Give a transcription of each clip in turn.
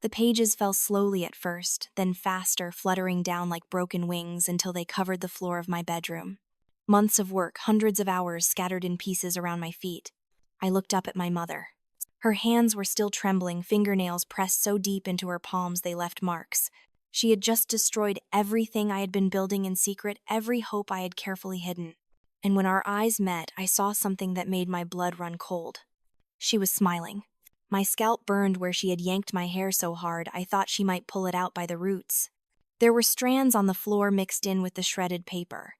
The pages fell slowly at first, then faster, fluttering down like broken wings until they covered the floor of my bedroom. Months of work, hundreds of hours scattered in pieces around my feet. I looked up at my mother. Her hands were still trembling, fingernails pressed so deep into her palms they left marks. She had just destroyed everything I had been building in secret, every hope I had carefully hidden. And when our eyes met, I saw something that made my blood run cold. She was smiling. My scalp burned where she had yanked my hair so hard I thought she might pull it out by the roots. There were strands on the floor mixed in with the shredded paper.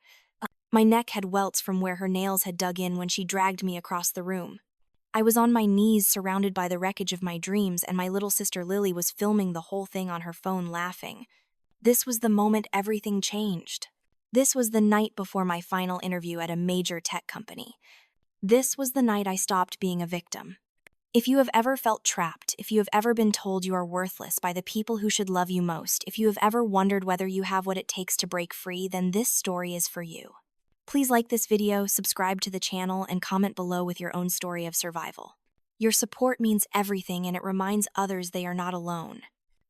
My neck had welts from where her nails had dug in when she dragged me across the room. I was on my knees surrounded by the wreckage of my dreams, and my little sister Lily was filming the whole thing on her phone laughing. This was the moment everything changed. This was the night before my final interview at a major tech company. This was the night I stopped being a victim. If you have ever felt trapped, if you have ever been told you are worthless by the people who should love you most, if you have ever wondered whether you have what it takes to break free, then this story is for you. Please like this video, subscribe to the channel, and comment below with your own story of survival. Your support means everything, and it reminds others they are not alone.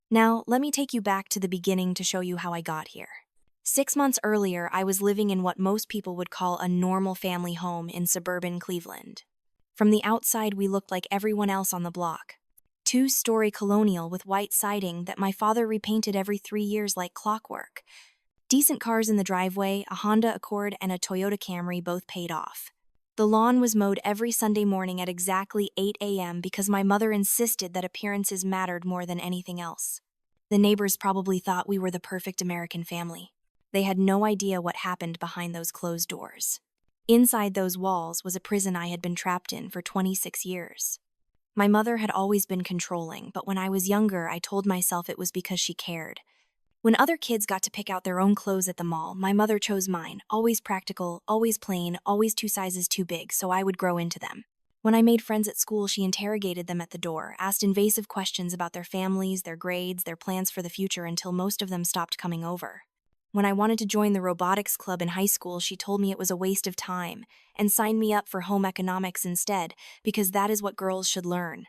Now, let me take you back to the beginning to show you how I got here. 6 months earlier, I was living in what most people would call a normal family home in suburban Cleveland. From the outside, we looked like everyone else on the block. 2-story colonial with white siding that my father repainted every 3 years like clockwork. Decent cars in the driveway, a Honda Accord and a Toyota Camry both paid off. The lawn was mowed every Sunday morning at exactly 8 a.m. because my mother insisted that appearances mattered more than anything else. The neighbors probably thought we were the perfect American family. They had no idea what happened behind those closed doors. Inside those walls was a prison I had been trapped in for 26 years. My mother had always been controlling, but when I was younger, I told myself it was because she cared. When other kids got to pick out their own clothes at the mall, my mother chose mine, always practical, always plain, always 2 sizes too big, so I would grow into them. When I made friends at school, she interrogated them at the door, asked invasive questions about their families, their grades, their plans for the future until most of them stopped coming over. When I wanted to join the robotics club in high school, she told me it was a waste of time and signed me up for home economics instead because that is what girls should learn.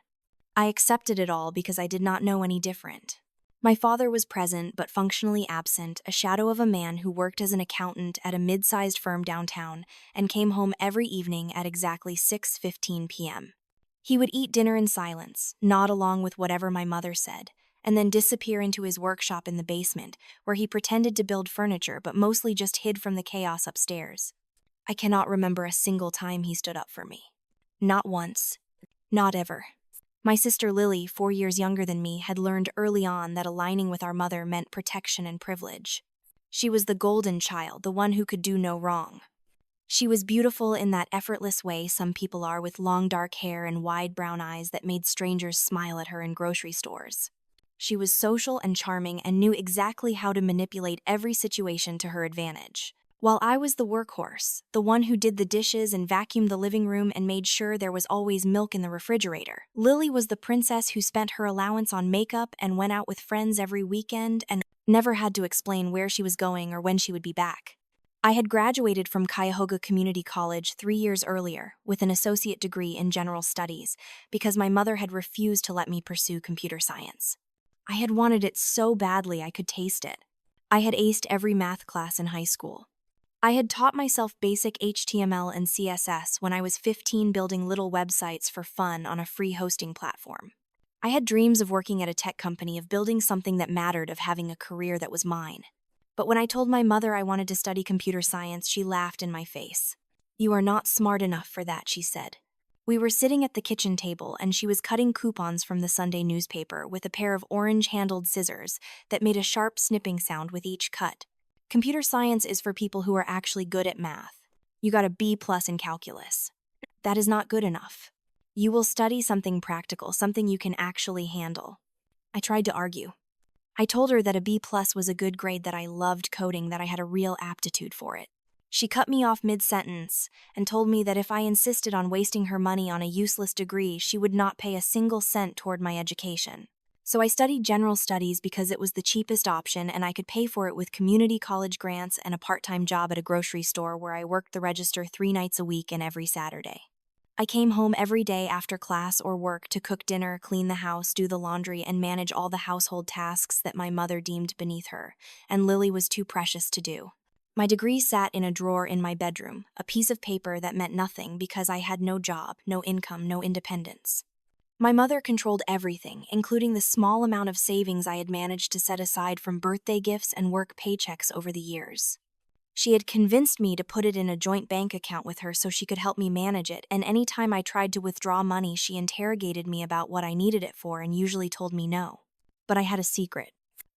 I accepted it all because I did not know any different. My father was present but functionally absent, a shadow of a man who worked as an accountant at a mid-sized firm downtown and came home every evening at exactly 6:15 p.m. He would eat dinner in silence, nod along with whatever my mother said, and then disappear into his workshop in the basement, where he pretended to build furniture but mostly just hid from the chaos upstairs. I cannot remember a single time he stood up for me. Not once. Not ever. My sister Lily, 4 years younger than me, had learned early on that aligning with our mother meant protection and privilege. She was the golden child, the one who could do no wrong. She was beautiful in that effortless way some people are, with long dark hair and wide brown eyes that made strangers smile at her in grocery stores. She was social and charming and knew exactly how to manipulate every situation to her advantage. While I was the workhorse, the one who did the dishes and vacuumed the living room and made sure there was always milk in the refrigerator, Lily was the princess who spent her allowance on makeup and went out with friends every weekend and never had to explain where she was going or when she would be back. I had graduated from Cuyahoga Community College 3 years earlier with an associate degree in general studies because my mother had refused to let me pursue computer science. I had wanted it so badly I could taste it. I had aced every math class in high school. I had taught myself basic HTML and CSS when I was 15, building little websites for fun on a free hosting platform. I had dreams of working at a tech company, of building something that mattered, of having a career that was mine. But when I told my mother I wanted to study computer science, she laughed in my face. "You are not smart enough for that," she said. We were sitting at the kitchen table, and she was cutting coupons from the Sunday newspaper with a pair of orange-handled scissors that made a sharp snipping sound with each cut. "Computer science is for people who are actually good at math. You got a B+ in calculus. That is not good enough. You will study something practical, something you can actually handle." I tried to argue. I told her that a B+ was a good grade, that I loved coding, that I had a real aptitude for it. She cut me off mid-sentence and told me that if I insisted on wasting her money on a useless degree, she would not pay a single cent toward my education. So I studied general studies because it was the cheapest option and I could pay for it with community college grants and a part-time job at a grocery store where I worked the register 3 nights a week and every Saturday. I came home every day after class or work to cook dinner, clean the house, do the laundry, and manage all the household tasks that my mother deemed beneath her, and Lily was too precious to do. My degree sat in a drawer in my bedroom, a piece of paper that meant nothing because I had no job, no income, no independence. My mother controlled everything, including the small amount of savings I had managed to set aside from birthday gifts and work paychecks over the years. She had convinced me to put it in a joint bank account with her so she could help me manage it, and any time I tried to withdraw money, she interrogated me about what I needed it for and usually told me no. But I had a secret.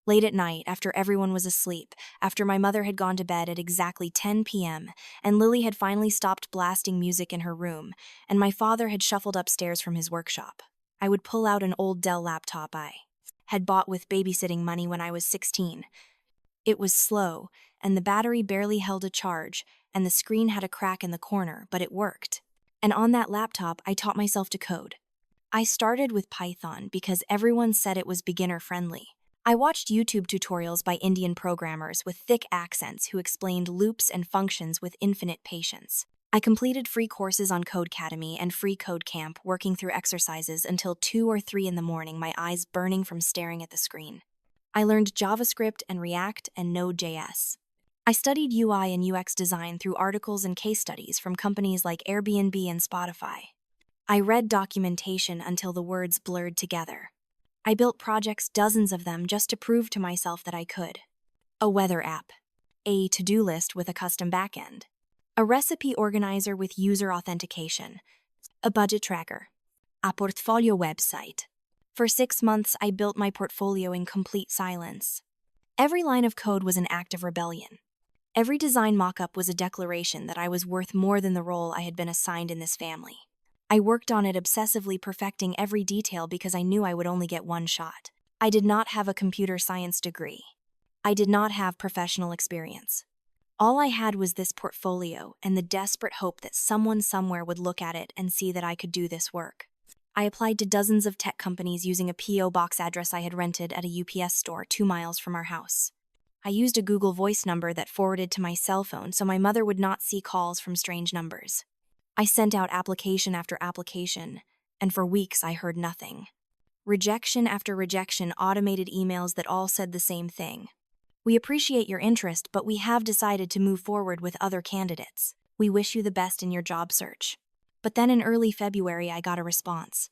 Late at night, after everyone was asleep, after my mother had gone to bed at exactly 10 p.m., and Lily had finally stopped blasting music in her room, and my father had shuffled upstairs from his workshop, I would pull out an old Dell laptop I had bought with babysitting money when I was 16. It was slow, and the battery barely held a charge, and the screen had a crack in the corner, but it worked. And on that laptop, I taught myself to code. I started with Python because everyone said it was beginner-friendly. I watched YouTube tutorials by Indian programmers with thick accents who explained loops and functions with infinite patience. I completed free courses on Codecademy and free Code Camp, working through exercises until 2 or 3 in the morning, my eyes burning from staring at the screen. I learned JavaScript and React and Node.js. I studied UI and UX design through articles and case studies from companies like Airbnb and Spotify. I read documentation until the words blurred together. I built projects, dozens of them, just to prove to myself that I could. A weather app, a to-do list with a custom backend, a recipe organizer with user authentication, a budget tracker, a portfolio website. For 6 months, I built my portfolio in complete silence. Every line of code was an act of rebellion. Every design mock-up was a declaration that I was worth more than the role I had been assigned in this family. I worked on it obsessively, perfecting every detail because I knew I would only get one shot. I did not have a computer science degree. I did not have professional experience. All I had was this portfolio and the desperate hope that someone somewhere would look at it and see that I could do this work. I applied to dozens of tech companies using a P.O. box address I had rented at a UPS store 2 miles from our house. I used a Google Voice number that forwarded to my cell phone so my mother would not see calls from strange numbers. I sent out application after application, and for weeks I heard nothing. Rejection after rejection, automated emails that all said the same thing. We appreciate your interest, but we have decided to move forward with other candidates. We wish you the best in your job search. But then in early February, I got a response.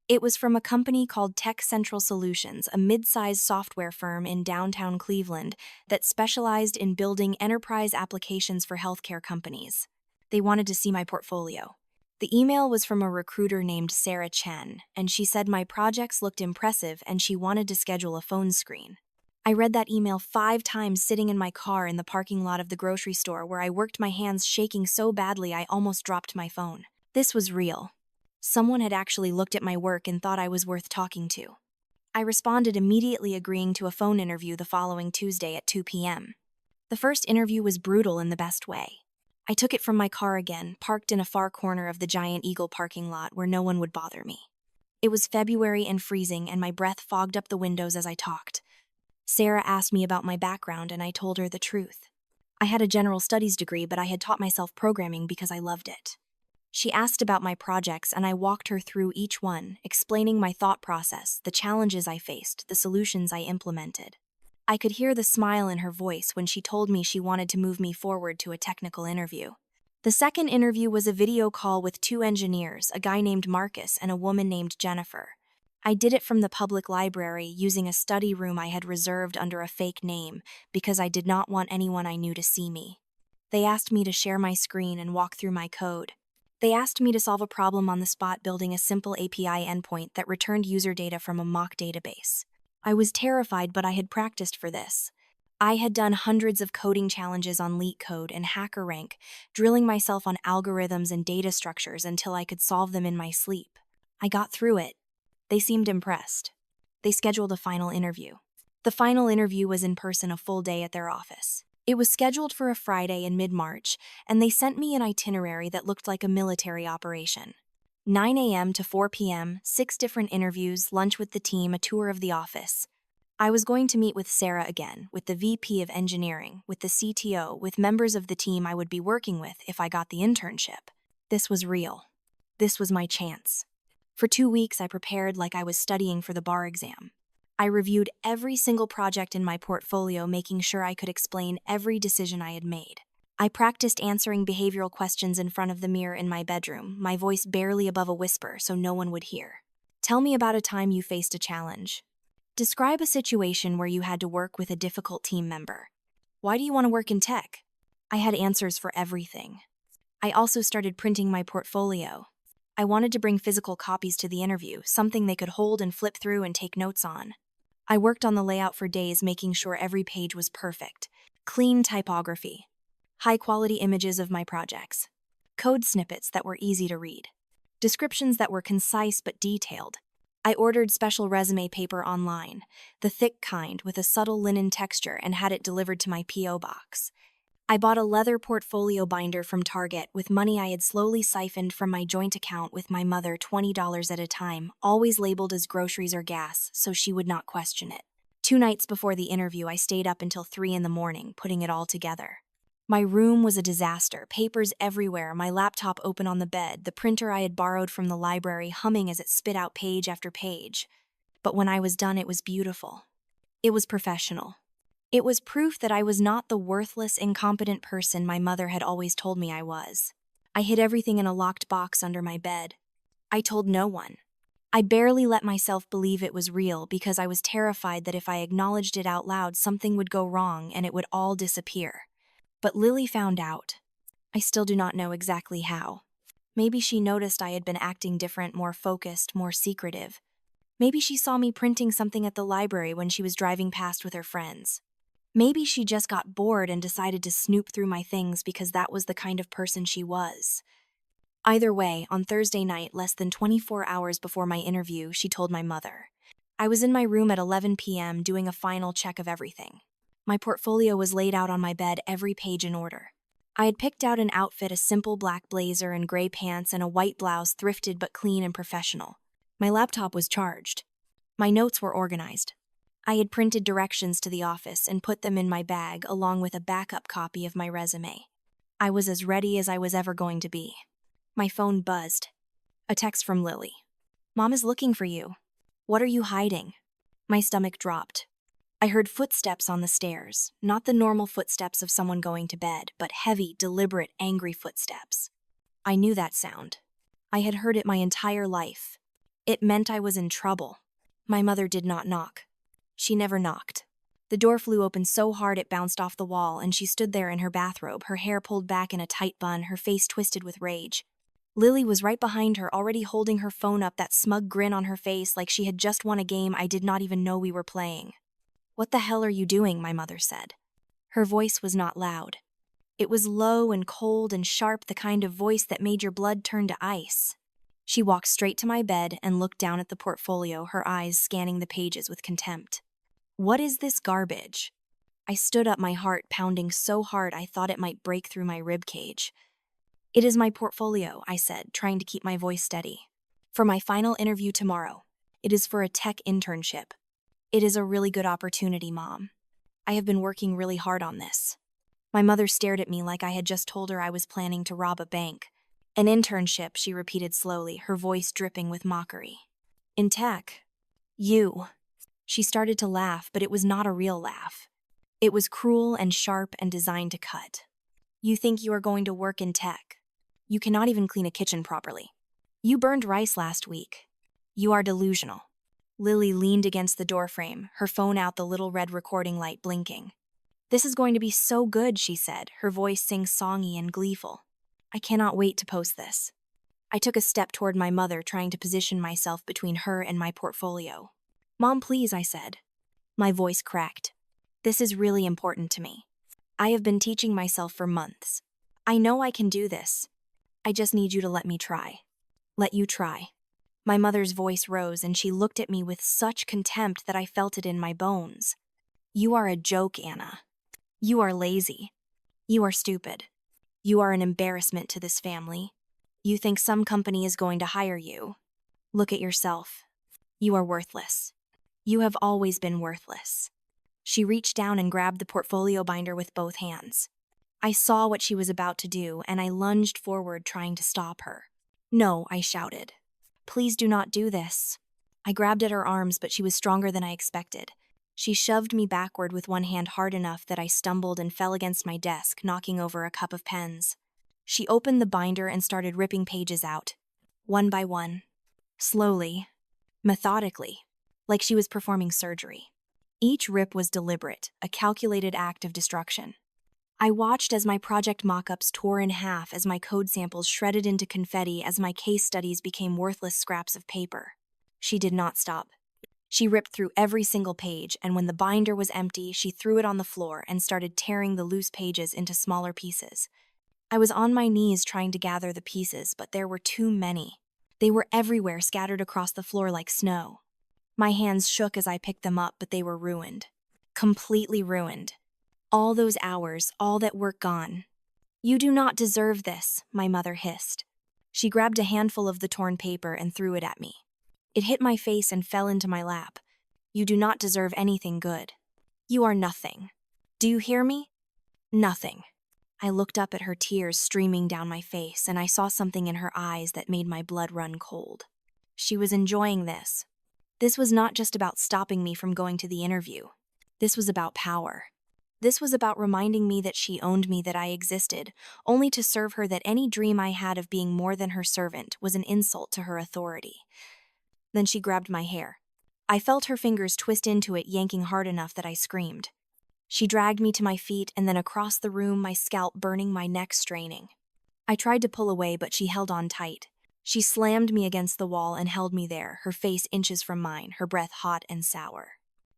It was from a company called Tech Central Solutions, a mid-sized software firm in downtown Cleveland that specialized in building enterprise applications for healthcare companies. They wanted to see my portfolio. The email was from a recruiter named Sarah Chen, and she said my projects looked impressive and she wanted to schedule a phone screen. I read that email 5 times sitting in my car in the parking lot of the grocery store where I worked, my hands shaking so badly I almost dropped my phone. This was real. Someone had actually looked at my work and thought I was worth talking to. I responded immediately, agreeing to a phone interview the following Tuesday at 2 p.m. The first interview was brutal in the best way. I took it from my car again, parked in a far corner of the Giant Eagle parking lot where no one would bother me. It was February and freezing, and my breath fogged up the windows as I talked. Sarah asked me about my background, and I told her the truth. I had a general studies degree, but I had taught myself programming because I loved it. She asked about my projects, and I walked her through each one, explaining my thought process, the challenges I faced, the solutions I implemented. I could hear the smile in her voice when she told me she wanted to move me forward to a technical interview. The second interview was a video call with 2 engineers, a guy named Marcus and a woman named Jennifer. I did it from the public library using a study room I had reserved under a fake name because I did not want anyone I knew to see me. They asked me to share my screen and walk through my code. They asked me to solve a problem on the spot, building a simple API endpoint that returned user data from a mock database. I was terrified, but I had practiced for this. I had done hundreds of coding challenges on LeetCode and HackerRank, drilling myself on algorithms and data structures until I could solve them in my sleep. I got through it. They seemed impressed. They scheduled a final interview. The final interview was in person, a full day at their office. It was scheduled for a Friday in mid-March, and they sent me an itinerary that looked like a military operation. 9 a.m. to 4 p.m., 6 different interviews, lunch with the team, a tour of the office. I was going to meet with Sarah again, with the VP of Engineering, with the CTO, with members of the team I would be working with if I got the internship. This was real. This was my chance. For 2 weeks, I prepared like I was studying for the bar exam. I reviewed every single project in my portfolio, making sure I could explain every decision I had made. I practiced answering behavioral questions in front of the mirror in my bedroom, my voice barely above a whisper so no one would hear. Tell me about a time you faced a challenge. Describe a situation where you had to work with a difficult team member. Why do you want to work in tech? I had answers for everything. I also started printing my portfolio. I wanted to bring physical copies to the interview, something they could hold and flip through and take notes on. I worked on the layout for days, making sure every page was perfect. Clean typography. High-quality images of my projects. Code snippets that were easy to read. Descriptions that were concise but detailed. I ordered special resume paper online, the thick kind with a subtle linen texture, and had it delivered to my P.O. box. I bought a leather portfolio binder from Target with money I had slowly siphoned from my joint account with my mother, $20 at a time, always labeled as groceries or gas, so she would not question it. 2 nights before the interview, I stayed up until 3 in the morning, putting it all together. My room was a disaster, papers everywhere, my laptop open on the bed, the printer I had borrowed from the library humming as it spit out page after page. But when I was done, it was beautiful. It was professional. It was proof that I was not the worthless, incompetent person my mother had always told me I was. I hid everything in a locked box under my bed. I told no one. I barely let myself believe it was real because I was terrified that if I acknowledged it out loud, something would go wrong and it would all disappear. But Lily found out. I still do not know exactly how. Maybe she noticed I had been acting different, more focused, more secretive. Maybe she saw me printing something at the library when she was driving past with her friends. Maybe she just got bored and decided to snoop through my things because that was the kind of person she was. Either way, on Thursday night, less than 24 hours before my interview, she told my mother. I was in my room at 11 p.m. doing a final check of everything. My portfolio was laid out on my bed, every page in order. I had picked out an outfit, a simple black blazer and gray pants and a white blouse, thrifted but clean and professional. My laptop was charged. My notes were organized. I had printed directions to the office and put them in my bag along with a backup copy of my resume. I was as ready as I was ever going to be. My phone buzzed. A text from Lily. "Mom is looking for you. What are you hiding?" My stomach dropped. I heard footsteps on the stairs, not the normal footsteps of someone going to bed, but heavy, deliberate, angry footsteps. I knew that sound. I had heard it my entire life. It meant I was in trouble. My mother did not knock. She never knocked. The door flew open so hard it bounced off the wall, and she stood there in her bathrobe, her hair pulled back in a tight bun, her face twisted with rage. Lily was right behind her, already holding her phone up, that smug grin on her face like she had just won a game I did not even know we were playing. "What the hell are you doing?" my mother said. Her voice was not loud. It was low and cold and sharp, the kind of voice that made your blood turn to ice. She walked straight to my bed and looked down at the portfolio, her eyes scanning the pages with contempt. "What is this garbage?" I stood up, my heart pounding so hard I thought it might break through my rib cage. "It is my portfolio," I said, trying to keep my voice steady. "For my final interview tomorrow. It is for a tech internship. It is a really good opportunity, Mom. I have been working really hard on this." My mother stared at me like I had just told her I was planning to rob a bank. "An internship," she repeated slowly, her voice dripping with mockery. "In tech. You." She started to laugh, but it was not a real laugh. It was cruel and sharp and designed to cut. "You think you are going to work in tech? You cannot even clean a kitchen properly. You burned rice last week. You are delusional." Lily leaned against the doorframe, her phone out, the little red recording light blinking. "This is going to be so good," she said, her voice sing-songy and gleeful. "I cannot wait to post this." I took a step toward my mother, trying to position myself between her and my portfolio. "Mom, please," I said. My voice cracked. "This is really important to me. I have been teaching myself for months. I know I can do this. I just need you to let me try." "Let you try." My mother's voice rose, and she looked at me with such contempt that I felt it in my bones. "You are a joke, Anna. You are lazy. You are stupid. You are an embarrassment to this family. You think some company is going to hire you. Look at yourself. You are worthless. You have always been worthless." She reached down and grabbed the portfolio binder with both hands. I saw what she was about to do, and I lunged forward, trying to stop her. No, I shouted. Please do not do this. I grabbed at her arms, but she was stronger than I expected. She shoved me backward with one hand hard enough that I stumbled and fell against my desk, knocking over a cup of pens. She opened the binder and started ripping pages out, one by one. Slowly, methodically, like she was performing surgery. Each rip was deliberate, a calculated act of destruction. I watched as my project mock-ups tore in half, as my code samples shredded into confetti, as my case studies became worthless scraps of paper. She did not stop. She ripped through every single page, and when the binder was empty, she threw it on the floor and started tearing the loose pages into smaller pieces. I was on my knees trying to gather the pieces, but there were too many. They were everywhere, scattered across the floor like snow. My hands shook as I picked them up, but they were ruined. Completely ruined. All those hours, all that work gone. You do not deserve this, my mother hissed. She grabbed a handful of the torn paper and threw it at me. It hit my face and fell into my lap. You do not deserve anything good. You are nothing. Do you hear me? Nothing. I looked up at her, tears streaming down my face, and I saw something in her eyes that made my blood run cold. She was enjoying this. This was not just about stopping me from going to the interview. This was about power. This was about reminding me that she owned me, that I existed, only to serve her, that any dream I had of being more than her servant was an insult to her authority. Then she grabbed my hair. I felt her fingers twist into it, yanking hard enough that I screamed. She dragged me to my feet and then across the room, my scalp burning, my neck straining. I tried to pull away, but she held on tight. She slammed me against the wall and held me there, her face inches from mine, her breath hot and sour.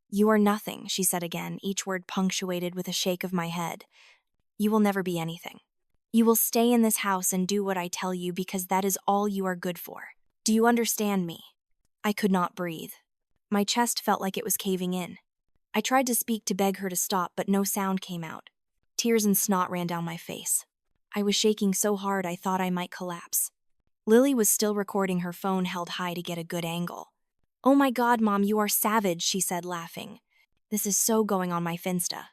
You are nothing, she said again, each word punctuated with a shake of my head. You will never be anything. You will stay in this house and do what I tell you, because that is all you are good for. Do you understand me? I could not breathe. My chest felt like it was caving in. I tried to speak, to beg her to stop, but no sound came out. Tears and snot ran down my face. I was shaking so hard I thought I might collapse. Lily was still recording, her phone held high to get a good angle. Oh my God, Mom, you are savage, she said, laughing. This is so going on my Finsta.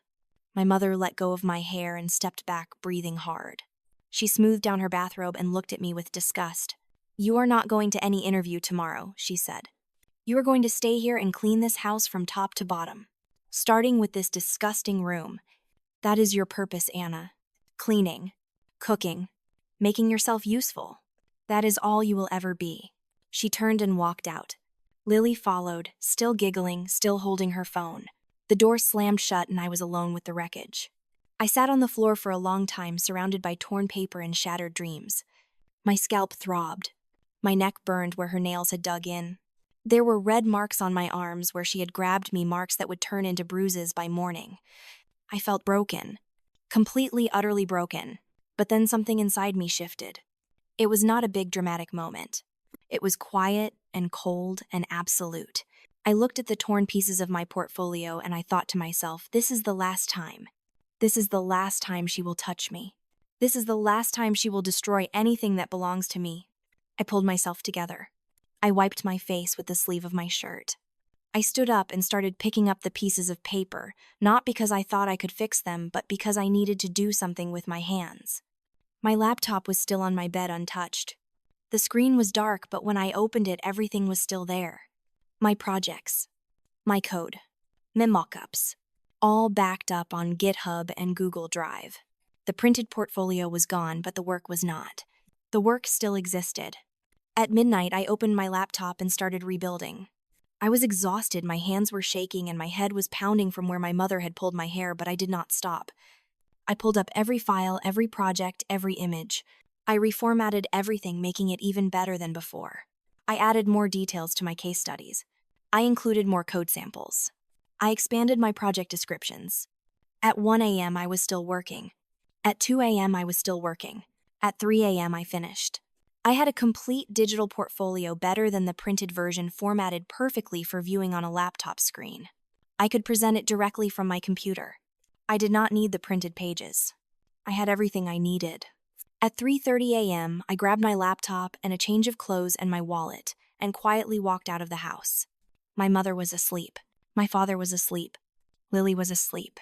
My mother let go of my hair and stepped back, breathing hard. She smoothed down her bathrobe and looked at me with disgust. You are not going to any interview tomorrow, she said. You are going to stay here and clean this house from top to bottom, starting with this disgusting room. That is your purpose, Anna. Cleaning, cooking, making yourself useful. That is all you will ever be. She turned and walked out. Lily followed, still giggling, still holding her phone. The door slammed shut and I was alone with the wreckage. I sat on the floor for a long time, surrounded by torn paper and shattered dreams. My scalp throbbed. My neck burned where her nails had dug in. There were red marks on my arms where she had grabbed me, marks that would turn into bruises by morning. I felt broken. Completely, utterly broken. But then something inside me shifted. It was not a big dramatic moment. It was quiet and cold and absolute. I looked at the torn pieces of my portfolio and I thought to myself, this is the last time. This is the last time she will touch me. This is the last time she will destroy anything that belongs to me. I pulled myself together. I wiped my face with the sleeve of my shirt. I stood up and started picking up the pieces of paper, not because I thought I could fix them, but because I needed to do something with my hands. My laptop was still on my bed, untouched. The screen was dark, but when I opened it, everything was still there. My projects, my code, my mockups, all backed up on GitHub and Google Drive. The printed portfolio was gone, but the work was not. The work still existed. At midnight, I opened my laptop and started rebuilding. I was exhausted, my hands were shaking, and my head was pounding from where my mother had pulled my hair, but I did not stop. I pulled up every file, every project, every image. I reformatted everything, making it even better than before. I added more details to my case studies. I included more code samples. I expanded my project descriptions. At 1 a.m. I was still working. At 2 a.m. I was still working. At 3 a.m. I finished. I had a complete digital portfolio, better than the printed version, formatted perfectly for viewing on a laptop screen. I could present it directly from my computer. I did not need the printed pages. I had everything I needed. At 3:30 a.m., I grabbed my laptop and a change of clothes and my wallet and quietly walked out of the house. My mother was asleep. My father was asleep. Lily was asleep.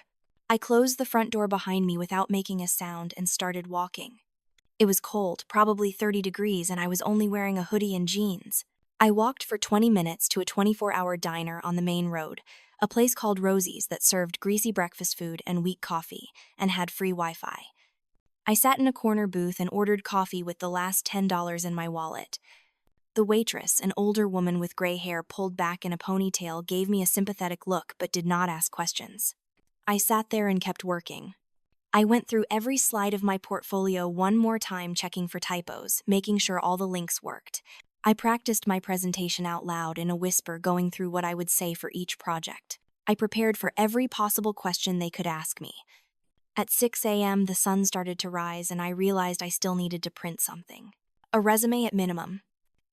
I closed the front door behind me without making a sound and started walking. It was cold, probably 30 degrees, and I was only wearing a hoodie and jeans. I walked for 20 minutes to a 24-hour diner on the main road, a place called Rosie's that served greasy breakfast food and weak coffee, and had free Wi-Fi. I sat in a corner booth and ordered coffee with the last $10 in my wallet. The waitress, an older woman with gray hair pulled back in a ponytail, gave me a sympathetic look but did not ask questions. I sat there and kept working. I went through every slide of my portfolio one more time, checking for typos, making sure all the links worked. I practiced my presentation out loud in a whisper, going through what I would say for each project. I prepared for every possible question they could ask me. At 6 a.m., the sun started to rise, and I realized I still needed to print something. A resume at minimum.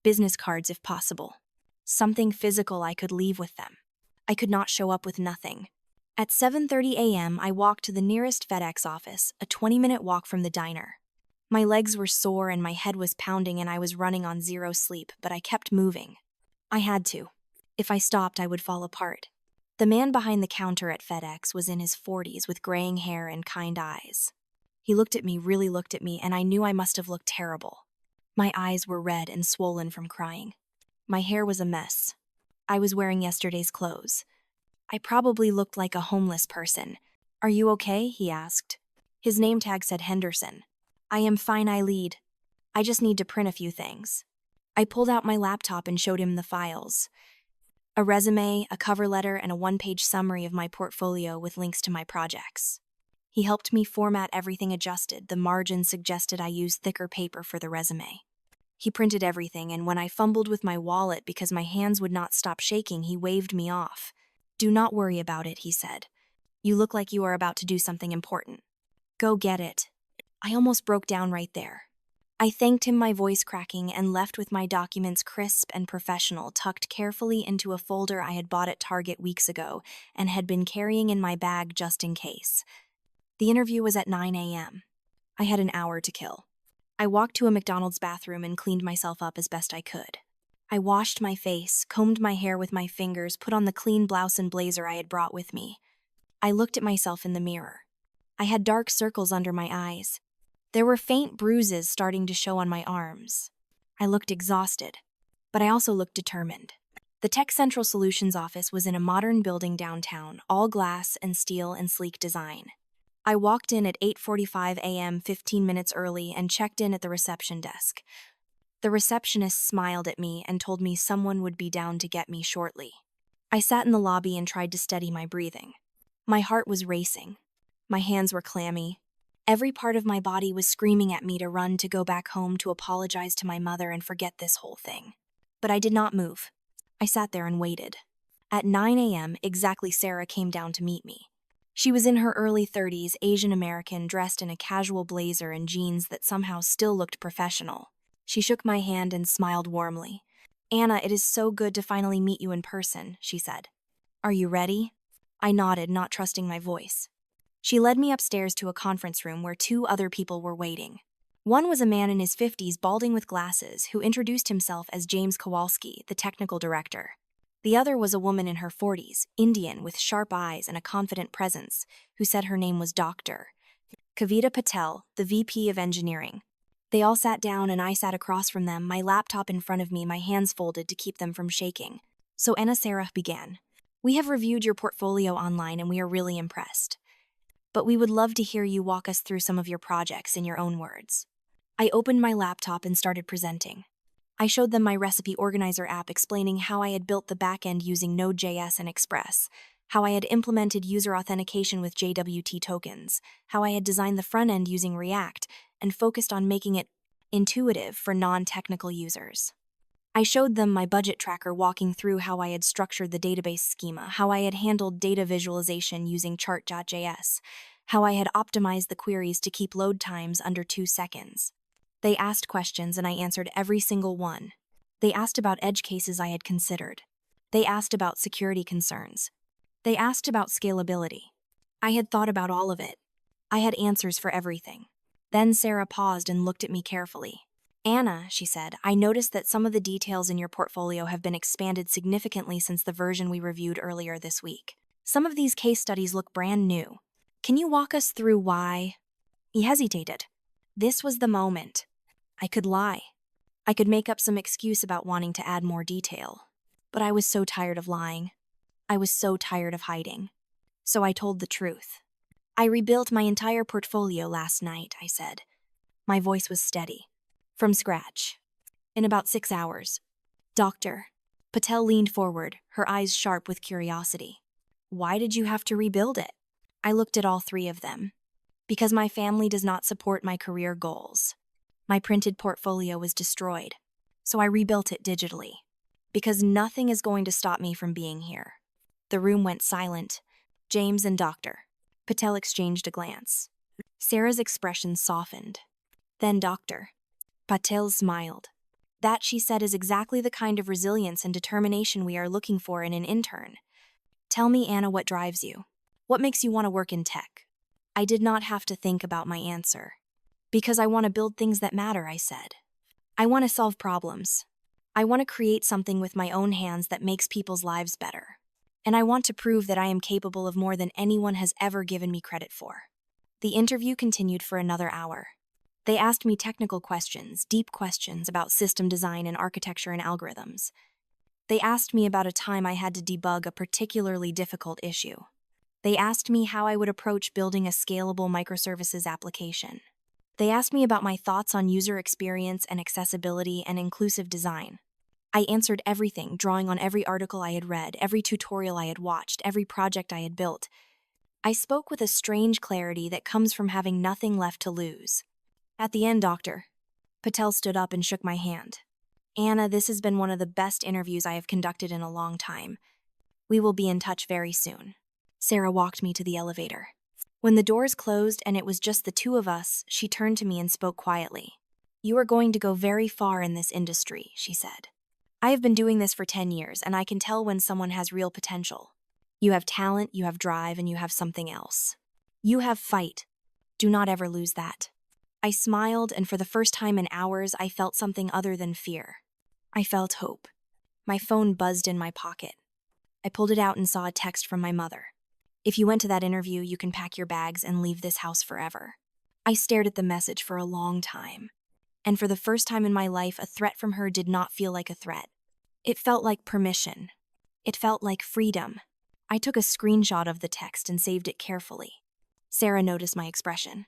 Business cards if possible. Something physical I could leave with them. I could not show up with nothing. At 7:30 a.m., I walked to the nearest FedEx office, a 20-minute walk from the diner. My legs were sore and my head was pounding, and I was running on zero sleep, but I kept moving. I had to. If I stopped, I would fall apart. The man behind the counter at FedEx was in his 40s with graying hair and kind eyes. He really looked at me, and I knew I must have looked terrible. My eyes were red and swollen from crying. My hair was a mess. I was wearing yesterday's clothes. I probably looked like a homeless person. "Are you okay?" he asked. His name tag said Henderson. "I am fine, I lead. I just need to print a few things." I pulled out my laptop and showed him the files. A resume, a cover letter, and a one-page summary of my portfolio with links to my projects. He helped me format everything, adjusted. The margins suggested I use thicker paper for the resume. He printed everything, and when I fumbled with my wallet because my hands would not stop shaking, he waved me off. "Do not worry about it," he said. "You look like you are about to do something important. Go get it." I almost broke down right there. I thanked him, my voice cracking, and left with my documents crisp and professional, tucked carefully into a folder I had bought at Target weeks ago and had been carrying in my bag just in case. The interview was at 9 a.m. I had an hour to kill. I walked to a McDonald's bathroom and cleaned myself up as best I could. I washed my face, combed my hair with my fingers, put on the clean blouse and blazer I had brought with me. I looked at myself in the mirror. I had dark circles under my eyes. There were faint bruises starting to show on my arms. I looked exhausted, but I also looked determined. The Tech Central Solutions office was in a modern building downtown, all glass and steel and sleek design. I walked in at 8:45 a.m., 15 minutes early, and checked in at the reception desk. The receptionist smiled at me and told me someone would be down to get me shortly. I sat in the lobby and tried to steady my breathing. My heart was racing. My hands were clammy. Every part of my body was screaming at me to run, to go back home, to apologize to my mother and forget this whole thing. But I did not move. I sat there and waited. At 9 a.m., exactly, Sarah came down to meet me. She was in her early 30s, Asian American, dressed in a casual blazer and jeans that somehow still looked professional. She shook my hand and smiled warmly. "Anna, it is so good to finally meet you in person," she said. "Are you ready?" I nodded, not trusting my voice. She led me upstairs to a conference room where 2 other people were waiting. One was a man in his 50s, balding with glasses, who introduced himself as James Kowalski, the technical director. The other was a woman in her 40s, Indian, with sharp eyes and a confident presence, who said her name was Dr. Kavita Patel, the VP of Engineering. They all sat down and I sat across from them, my laptop in front of me, my hands folded to keep them from shaking. So Sarah began. "We have reviewed your portfolio online and we are really impressed. But we would love to hear you walk us through some of your projects in your own words." I opened my laptop and started presenting. I showed them my recipe organizer app, explaining how I had built the backend using Node.js and Express, how I had implemented user authentication with JWT tokens, how I had designed the front end using React, and focused on making it intuitive for non-technical users. I showed them my budget tracker, walking through how I had structured the database schema, how I had handled data visualization using chart.js, how I had optimized the queries to keep load times under 2 seconds. They asked questions and I answered every single one. They asked about edge cases I had considered. They asked about security concerns. They asked about scalability. I had thought about all of it. I had answers for everything. Then Sarah paused and looked at me carefully. "Anna," she said, "I noticed that some of the details in your portfolio have been expanded significantly since the version we reviewed earlier this week. Some of these case studies look brand new. Can you walk us through why?" He hesitated. This was the moment. I could lie. I could make up some excuse about wanting to add more detail. But I was so tired of lying. I was so tired of hiding. So I told the truth. I rebuilt my entire portfolio last night, I said. My voice was steady. From scratch. In about 6 hours. Doctor. Patel leaned forward, her eyes sharp with curiosity. Why did you have to rebuild it? I looked at all three of them. Because my family does not support my career goals. My printed portfolio was destroyed, so I rebuilt it digitally. Because nothing is going to stop me from being here. The room went silent. James and Dr. Patel exchanged a glance. Sarah's expression softened. Then Dr. Patel smiled. That, she said, is exactly the kind of resilience and determination we are looking for in an intern. Tell me, Anna, what drives you? What makes you want to work in tech? I did not have to think about my answer. Because I want to build things that matter, I said. I want to solve problems. I want to create something with my own hands that makes people's lives better. And I want to prove that I am capable of more than anyone has ever given me credit for. The interview continued for another hour. They asked me technical questions, deep questions about system design and architecture and algorithms. They asked me about a time I had to debug a particularly difficult issue. They asked me how I would approach building a scalable microservices application. They asked me about my thoughts on user experience and accessibility and inclusive design. I answered everything, drawing on every article I had read, every tutorial I had watched, every project I had built. I spoke with a strange clarity that comes from having nothing left to lose. At the end, Dr. Patel stood up and shook my hand. Anna, this has been one of the best interviews I have conducted in a long time. We will be in touch very soon. Sarah walked me to the elevator. When the doors closed and it was just the two of us, she turned to me and spoke quietly. You are going to go very far in this industry, she said. I have been doing this for 10 years, and I can tell when someone has real potential. You have talent, you have drive, and you have something else. You have fight. Do not ever lose that. I smiled, and for the first time in hours, I felt something other than fear. I felt hope. My phone buzzed in my pocket. I pulled it out and saw a text from my mother. If you went to that interview, you can pack your bags and leave this house forever. I stared at the message for a long time. And for the first time in my life, a threat from her did not feel like a threat. It felt like permission. It felt like freedom. I took a screenshot of the text and saved it carefully. Sarah noticed my expression.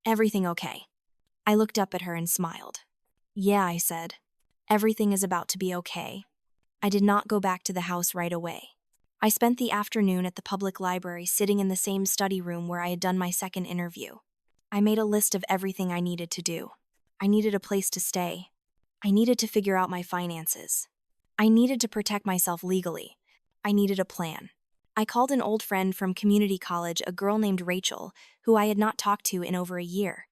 Everything okay? I looked up at her and smiled. Yeah, I said. Everything is about to be okay. I did not go back to the house right away. I spent the afternoon at the public library sitting in the same study room where I had done my second interview. I made a list of everything I needed to do. I needed a place to stay. I needed to figure out my finances. I needed to protect myself legally. I needed a plan. I called an old friend from community college, a girl named Rachel, who I had not talked to in over a year.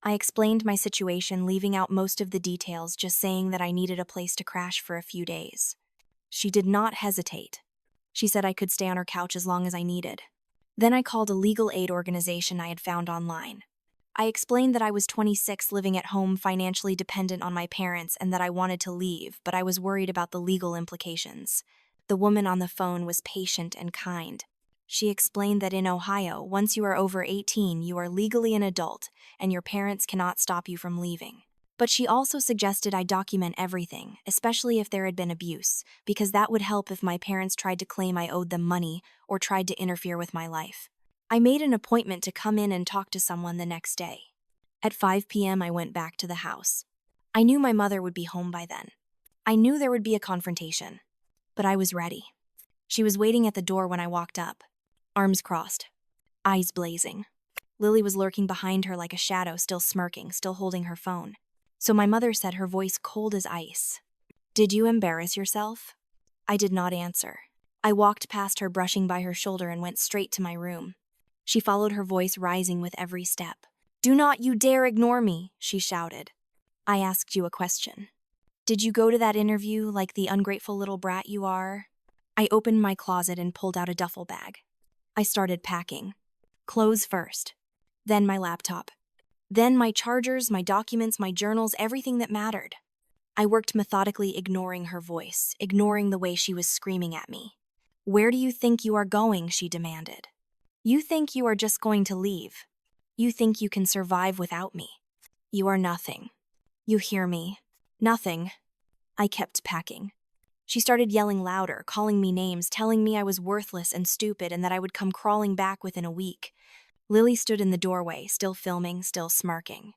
I explained my situation, leaving out most of the details, just saying that I needed a place to crash for a few days. She did not hesitate. She said I could stay on her couch as long as I needed. Then I called a legal aid organization I had found online. I explained that I was 26, living at home, financially dependent on my parents, and that I wanted to leave, but I was worried about the legal implications. The woman on the phone was patient and kind. She explained that in Ohio, once you are over 18, you are legally an adult, and your parents cannot stop you from leaving. But she also suggested I document everything, especially if there had been abuse, because that would help if my parents tried to claim I owed them money or tried to interfere with my life. I made an appointment to come in and talk to someone the next day. At 5 p.m., I went back to the house. I knew my mother would be home by then. I knew there would be a confrontation. But I was ready. She was waiting at the door when I walked up, arms crossed, eyes blazing. Lily was lurking behind her like a shadow, still smirking, still holding her phone. So my mother said, her voice cold as ice, "Did you embarrass yourself?" I did not answer. I walked past her, brushing by her shoulder, and went straight to my room. She followed, her voice rising with every step. "Do not you dare ignore me," she shouted. "I asked you a question. Did you go to that interview like the ungrateful little brat you are?" I opened my closet and pulled out a duffel bag. I started packing. Clothes first. Then my laptop. Then my chargers, my documents, my journals, everything that mattered. I worked methodically, ignoring her voice, ignoring the way she was screaming at me. "Where do you think you are going?" she demanded. "You think you are just going to leave. You think you can survive without me. You are nothing. You hear me? Nothing. I kept packing. She started yelling louder, calling me names, telling me I was worthless and stupid and that I would come crawling back within a week. Lily stood in the doorway, still filming, still smirking.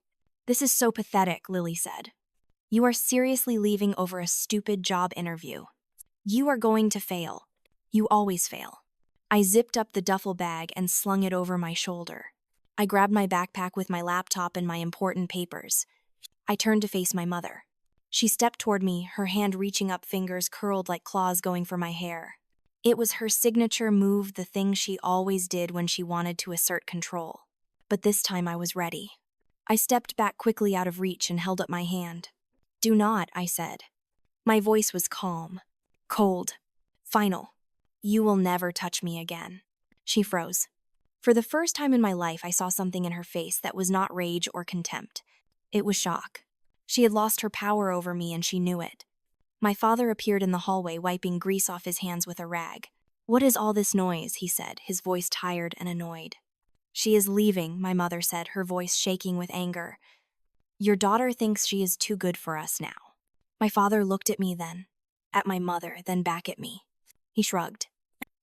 This is so pathetic, Lily said. You are seriously leaving over a stupid job interview. You are going to fail. You always fail. I zipped up the duffel bag and slung it over my shoulder. I grabbed my backpack with my laptop and my important papers. I turned to face my mother. She stepped toward me, her hand reaching up, fingers curled like claws going for my hair. It was her signature move, the thing she always did when she wanted to assert control. But this time I was ready. I stepped back quickly out of reach and held up my hand. Do not, I said. My voice was calm, cold, final. You will never touch me again. She froze. For the first time in my life, I saw something in her face that was not rage or contempt. It was shock. She had lost her power over me and she knew it. My father appeared in the hallway, wiping grease off his hands with a rag. What is all this noise? He said, his voice tired and annoyed. She is leaving, my mother said, her voice shaking with anger. Your daughter thinks she is too good for us now. My father looked at me then, at my mother, then back at me. He shrugged.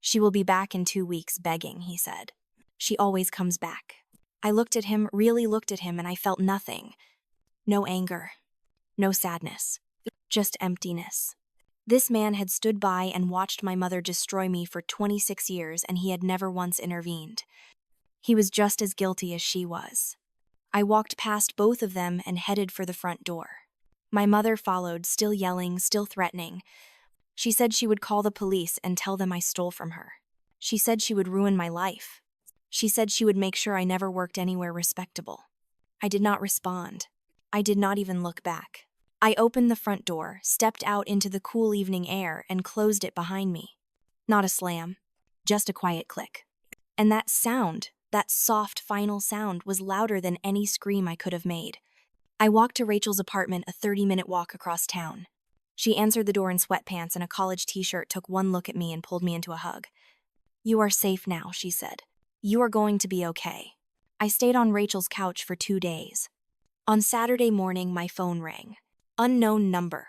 She will be back in 2 weeks begging, he said. She always comes back. I looked at him, really looked at him, and I felt nothing. No anger, no sadness, just emptiness. This man had stood by and watched my mother destroy me for 26 years, and he had never once intervened. He was just as guilty as she was. I walked past both of them and headed for the front door. My mother followed, still yelling, still threatening. She said she would call the police and tell them I stole from her. She said she would ruin my life. She said she would make sure I never worked anywhere respectable. I did not respond. I did not even look back. I opened the front door, stepped out into the cool evening air, and closed it behind me. Not a slam, just a quiet click. And that sound, that soft, final sound, was louder than any scream I could have made. I walked to Rachel's apartment, a 30-minute walk across town. She answered the door in sweatpants and a college t-shirt, took one look at me and pulled me into a hug. You are safe now, she said. You are going to be okay. I stayed on Rachel's couch for 2 days. On Saturday morning, my phone rang. Unknown number.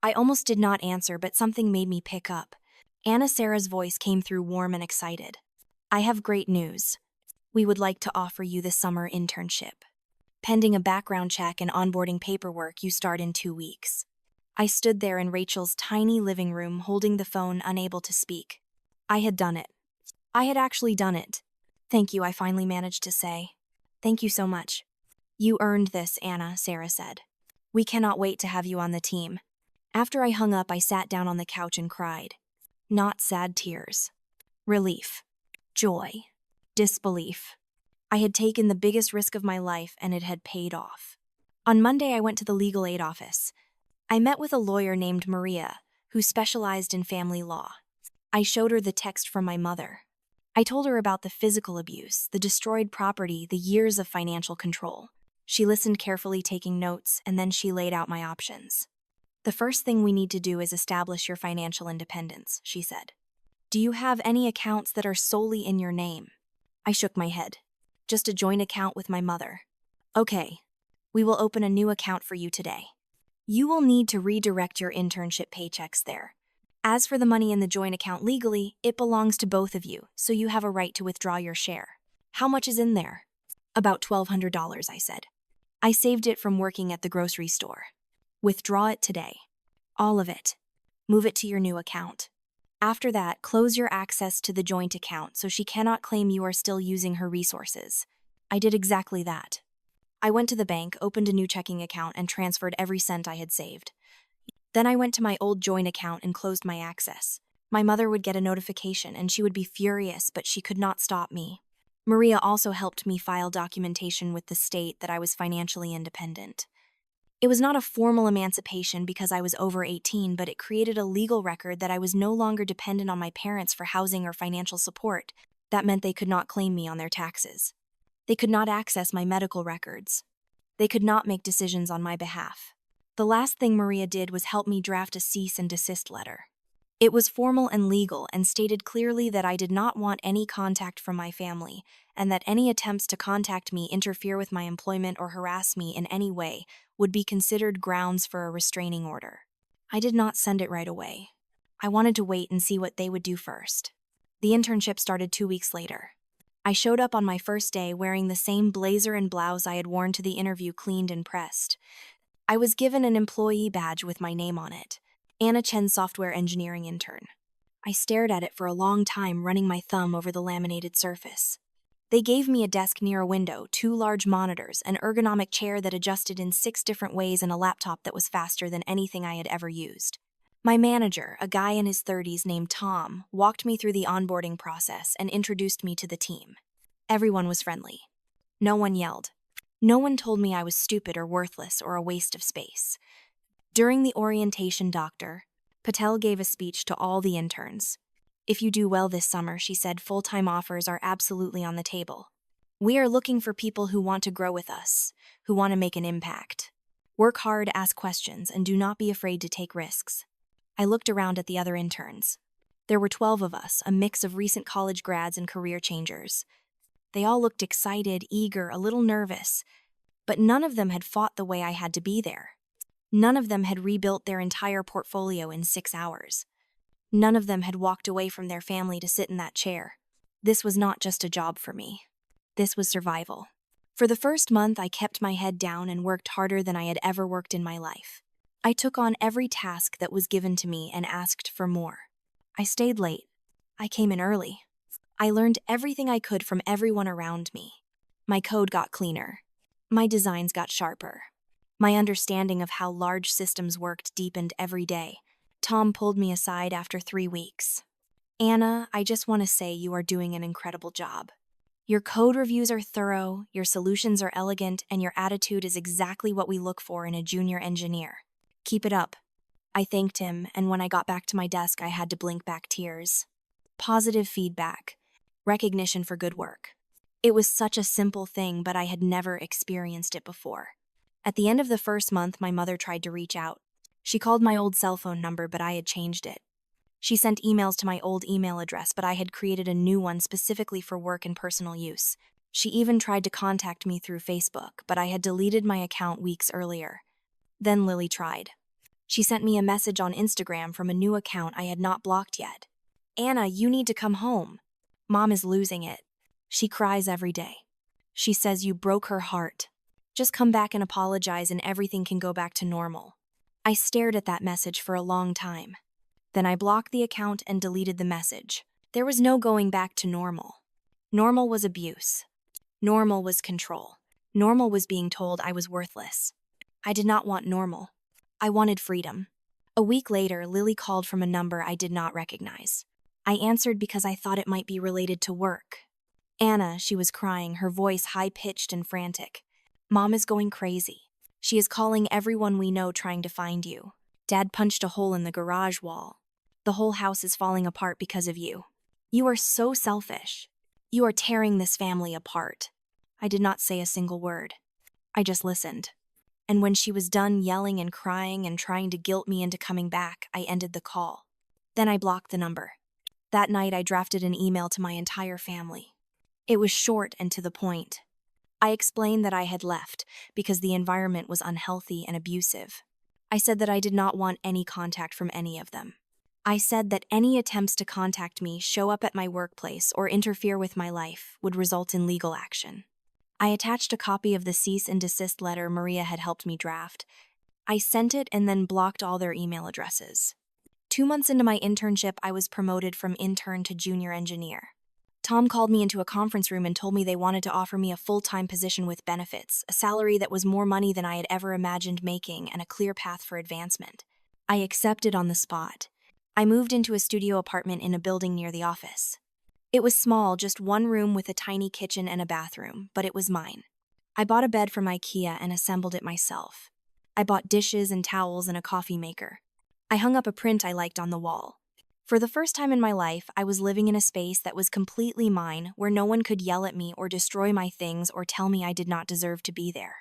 I almost did not answer, but something made me pick up. Anna Sarah's voice came through warm and excited. I have great news. We would like to offer you the summer internship. Pending a background check and onboarding paperwork, you start in 2 weeks. I stood there in Rachel's tiny living room, holding the phone, unable to speak. I had done it. I had actually done it. Thank you, I finally managed to say. Thank you so much. You earned this, Anna, Sarah said. We cannot wait to have you on the team. After I hung up, I sat down on the couch and cried. Not sad tears. Relief. Joy. Disbelief. I had taken the biggest risk of my life and it had paid off. On Monday, I went to the legal aid office. I met with a lawyer named Maria, who specialized in family law. I showed her the text from my mother. I told her about the physical abuse, the destroyed property, the years of financial control. She listened carefully, taking notes, and then she laid out my options. The first thing we need to do is establish your financial independence, she said. Do you have any accounts that are solely in your name? I shook my head. Just a joint account with my mother. Okay, we will open a new account for you today. You will need to redirect your internship paychecks there. As for the money in the joint account legally, it belongs to both of you, so you have a right to withdraw your share. How much is in there? About $1,200, I said. I saved it from working at the grocery store. Withdraw it today. All of it. Move it to your new account. After that, close your access to the joint account so she cannot claim you are still using her resources. I did exactly that. I went to the bank, opened a new checking account, and transferred every cent I had saved. Then I went to my old joint account and closed my access. My mother would get a notification and she would be furious, but she could not stop me. Maria also helped me file documentation with the state that I was financially independent. It was not a formal emancipation because I was over 18, but it created a legal record that I was no longer dependent on my parents for housing or financial support. That meant they could not claim me on their taxes. They could not access my medical records. They could not make decisions on my behalf. The last thing Maria did was help me draft a cease and desist letter. It was formal and legal and stated clearly that I did not want any contact from my family, and that any attempts to contact me, interfere with my employment, or harass me in any way would be considered grounds for a restraining order. I did not send it right away. I wanted to wait and see what they would do first. The internship started 2 weeks later. I showed up on my first day wearing the same blazer and blouse I had worn to the interview, cleaned and pressed. I was given an employee badge with my name on it, Anna Chen, software engineering intern. I stared at it for a long time, running my thumb over the laminated surface. They gave me a desk near a window, 2 large monitors, an ergonomic chair that adjusted in 6 different ways, and a laptop that was faster than anything I had ever used. My manager, a guy in his 30s named Tom, walked me through the onboarding process and introduced me to the team. Everyone was friendly. No one yelled. No one told me I was stupid or worthless or a waste of space. During the orientation, Dr. Patel gave a speech to all the interns. If you do well this summer, she said, full-time offers are absolutely on the table. We are looking for people who want to grow with us, who want to make an impact. Work hard, ask questions, and do not be afraid to take risks. I looked around at the other interns. There were 12 of us, a mix of recent college grads and career changers. They all looked excited, eager, a little nervous, but none of them had fought the way I had to be there. None of them had rebuilt their entire portfolio in 6 hours. None of them had walked away from their family to sit in that chair. This was not just a job for me. This was survival. For the first month, I kept my head down and worked harder than I had ever worked in my life. I took on every task that was given to me and asked for more. I stayed late. I came in early. I learned everything I could from everyone around me. My code got cleaner. My designs got sharper. My understanding of how large systems worked deepened every day. Tom pulled me aside after 3 weeks. Anna, I just want to say you are doing an incredible job. Your code reviews are thorough, your solutions are elegant, and your attitude is exactly what we look for in a junior engineer. Keep it up. I thanked him, and when I got back to my desk, I had to blink back tears. Positive feedback. Recognition for good work. It was such a simple thing, but I had never experienced it before. At the end of the first month, my mother tried to reach out. She called my old cell phone number, but I had changed it. She sent emails to my old email address, but I had created a new one specifically for work and personal use. She even tried to contact me through Facebook, but I had deleted my account weeks earlier. Then Lily tried. She sent me a message on Instagram from a new account I had not blocked yet. Anna, you need to come home. Mom is losing it. She cries every day. She says you broke her heart. Just come back and apologize and everything can go back to normal. I stared at that message for a long time. Then I blocked the account and deleted the message. There was no going back to normal. Normal was abuse. Normal was control. Normal was being told I was worthless. I did not want normal. I wanted freedom. A week later, Lily called from a number I did not recognize. I answered because I thought it might be related to work. Anna, she was crying, her voice high-pitched and frantic. Mom is going crazy. She is calling everyone we know trying to find you. Dad punched a hole in the garage wall. The whole house is falling apart because of you. You are so selfish. You are tearing this family apart. I did not say a single word. I just listened. And when she was done yelling and crying and trying to guilt me into coming back, I ended the call. Then I blocked the number. That night, I drafted an email to my entire family. It was short and to the point. I explained that I had left because the environment was unhealthy and abusive. I said that I did not want any contact from any of them. I said that any attempts to contact me, show up at my workplace, or interfere with my life would result in legal action. I attached a copy of the cease and desist letter Maria had helped me draft. I sent it and then blocked all their email addresses. 2 months into my internship, I was promoted from intern to junior engineer. Tom called me into a conference room and told me they wanted to offer me a full-time position with benefits, a salary that was more money than I had ever imagined making, and a clear path for advancement. I accepted on the spot. I moved into a studio apartment in a building near the office. It was small, just 1 room with a tiny kitchen and a bathroom, but it was mine. I bought a bed from IKEA and assembled it myself. I bought dishes and towels and a coffee maker. I hung up a print I liked on the wall. For the first time in my life, I was living in a space that was completely mine, where no one could yell at me or destroy my things or tell me I did not deserve to be there.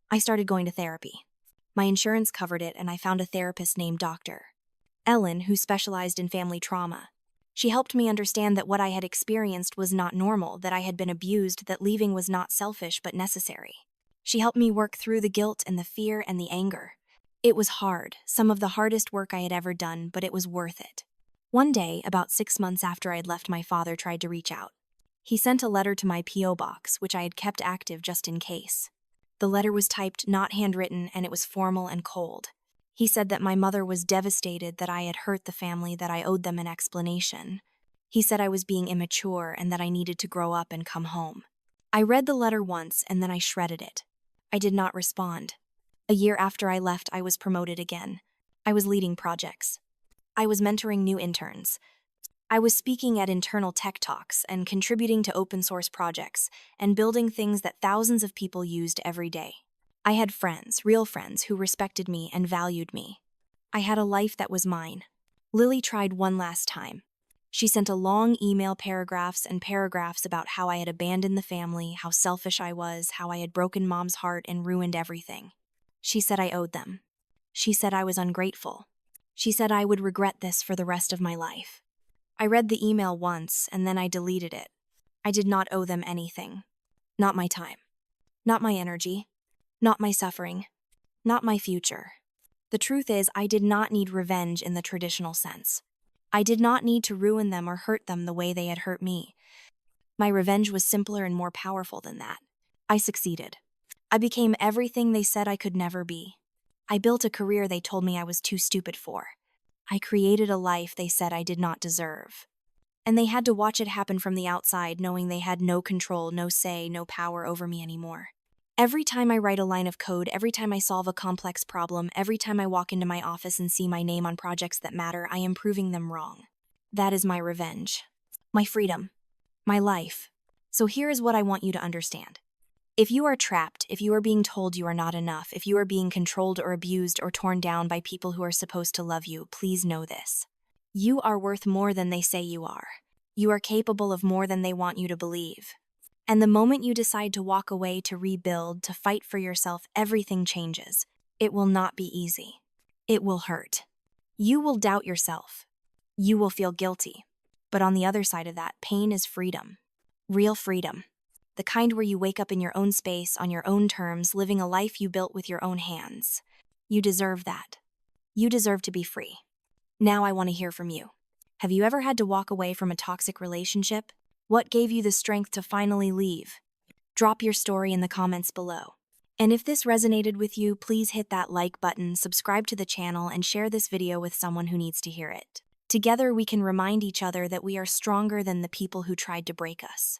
I started going to therapy. My insurance covered it, and I found a therapist named Doctor. Ellen, who specialized in family trauma. She helped me understand that what I had experienced was not normal, that I had been abused, that leaving was not selfish but necessary. She helped me work through the guilt and the fear and the anger. It was hard, some of the hardest work I had ever done, but it was worth it. One day, about 6 months after I had left, my father tried to reach out. He sent a letter to my P.O. box, which I had kept active just in case. The letter was typed, not handwritten, and it was formal and cold. He said that my mother was devastated that I had hurt the family, that I owed them an explanation. He said I was being immature and that I needed to grow up and come home. I read the letter once and then I shredded it. I did not respond. A year after I left, I was promoted again. I was leading projects. I was mentoring new interns. I was speaking at internal tech talks and contributing to open source projects and building things that thousands of people used every day. I had friends, real friends, who respected me and valued me. I had a life that was mine. Lily tried one last time. She sent a long email, paragraphs and paragraphs about how I had abandoned the family, how selfish I was, how I had broken Mom's heart and ruined everything. She said I owed them. She said I was ungrateful. She said I would regret this for the rest of my life. I read the email once and then I deleted it. I did not owe them anything. Not my time. Not my energy. Not my suffering. Not my future. The truth is, I did not need revenge in the traditional sense. I did not need to ruin them or hurt them the way they had hurt me. My revenge was simpler and more powerful than that. I succeeded. I became everything they said I could never be. I built a career they told me I was too stupid for. I created a life they said I did not deserve. And they had to watch it happen from the outside, knowing they had no control, no say, no power over me anymore. Every time I write a line of code, every time I solve a complex problem, every time I walk into my office and see my name on projects that matter, I am proving them wrong. That is my revenge. My freedom. My life. So here is what I want you to understand. If you are trapped, if you are being told you are not enough, if you are being controlled or abused or torn down by people who are supposed to love you, please know this. You are worth more than they say you are. You are capable of more than they want you to believe. And the moment you decide to walk away, to rebuild, to fight for yourself, everything changes. It will not be easy. It will hurt. You will doubt yourself. You will feel guilty. But on the other side of that, pain is freedom. Real freedom. The kind where you wake up in your own space, on your own terms, living a life you built with your own hands. You deserve that. You deserve to be free. Now I want to hear from you. Have you ever had to walk away from a toxic relationship? What gave you the strength to finally leave? Drop your story in the comments below. And if this resonated with you, please hit that like button, subscribe to the channel, and share this video with someone who needs to hear it. Together we can remind each other that we are stronger than the people who tried to break us.